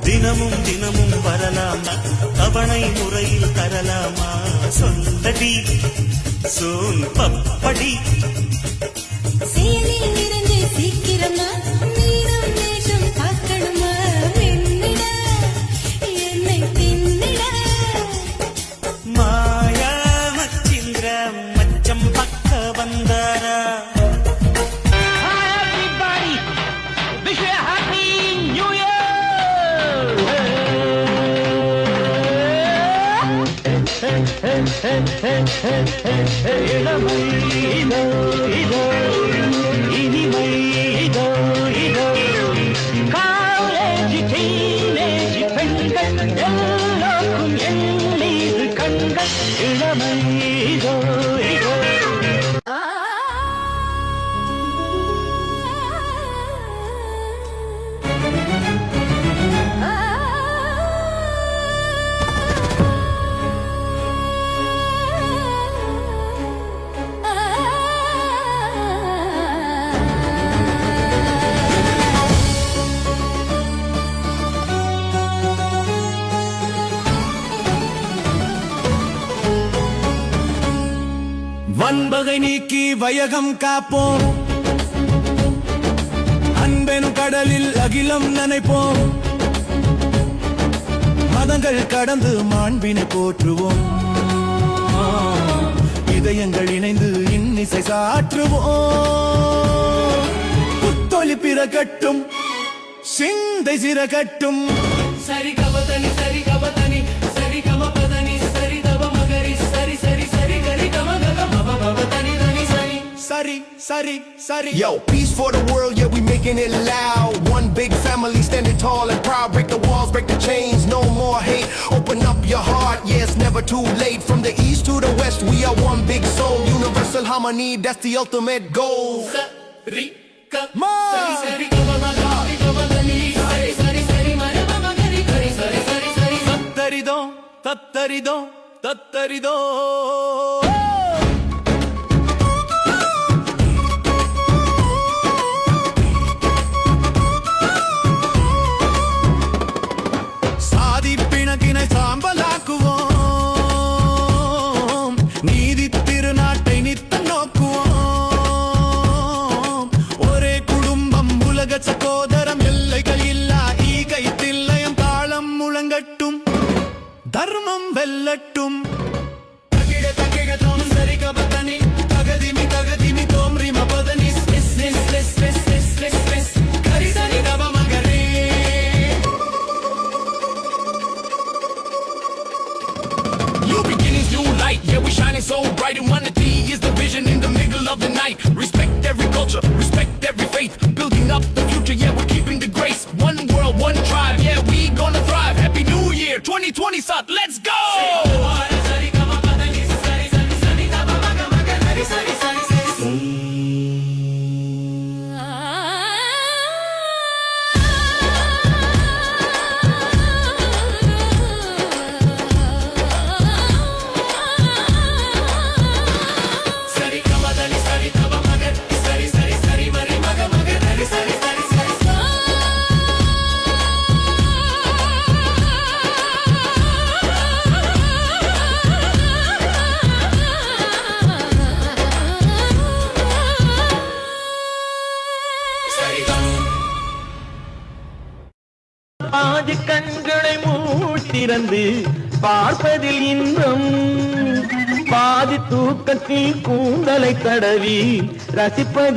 தினமும் தினமும் வரலாமா தவணை முறையில் தரலாமா சொல்லடி சோன் பப்படி சேலில் நிறைஞ்சு சீக்கிரமா நீரம் நேசம் காக்கணுமா வெண்ணிட என்னை தின்னிட மாயா மச்சிந்திர மச்சம் பக்க வந்தாரா இளமை இதோ இதோ இனிமை இதோ இதோ காலேஜ் டீனேஜ் பெண்கள் எல்லோருக்கும் என் மீது கண்கள் இளமை இதோ இதோ வன்பகை நீக்கி வயகம் காப்போம் அன்பெனும் கடலில் அகிலம் நனைப்போம் மதங்கள் கடந்து மாண்பினை போற்றுவோம் இதயங்கள் இணைந்து இன்னிசை சாற்றுவோம் புத்தொலி பிறகட்டும் சிந்தை சிறகட்டும் சரி கபதனி சரி கபதனி சரி கமபதனி சரி தப மகரி சரி சரி சரி கரி கம கக மப பப தனி தனி சரி சரி சரி சரி Yo, peace for the world, yeah, we making it loud. One big family standing tall and proud. Break the walls, break the chains, no more hate. Open up your heart, yeah, it's never too late. From the east to the west, we are one big soul. Universal harmony, that's the ultimate goal. சரி கம சரி சரி கம மகரி கபதனி சரி சரி சரி மர மகரி கரி சரி சரி சரி தத்தரிதோ தத்தரிதோ தத்தரிதோ சாதி பிணக்கினை சாம்பலாக்குவோம் நீதி திருநாட்டை நித்த நோக்குவோம் ஒரே குடும்பம் உலக சகோதரம் எல்லைகள் இல்லா ஈகை தில்லையம் தாளம் முழங்கட்டும் தர்மம் வெல்லட்டும் தகிட தகிட தோம் சரி கபதனி தகதிமி தகதிமி தோம் ரிம பதனி ஸ்லிஸ் ஸ்லிஸ் ஸ்லிஸ் ஸ்லிஸ் ஸ்லிஸ் ஸ்லிஸ் ஸ்லிஸ் கரி சரி தப மகரே New beginnings, new light, yeah, we shining so bright. Humanity is the vision in the middle of the night. Respect every culture, respect every faith. Building up the future, yeah, we're keeping the grace. One world, one tribe, yeah, we gonna thrive. Happy New Year, 2020 Sat, let's go! சரி கம பதனி சரி சரி சரி தப மக மகரி சரி சரி சரி சரி கமதனி சரி தப மகரி சரி சரி சரி மரி மக மகரி சரி சரி சரி சரி பாதி கண்களை மூட்டிறந்து பார்ப்பதில் இன்பம் பாதி தூக்கத்தில் கூந்தலை தடவி ரசிப்பது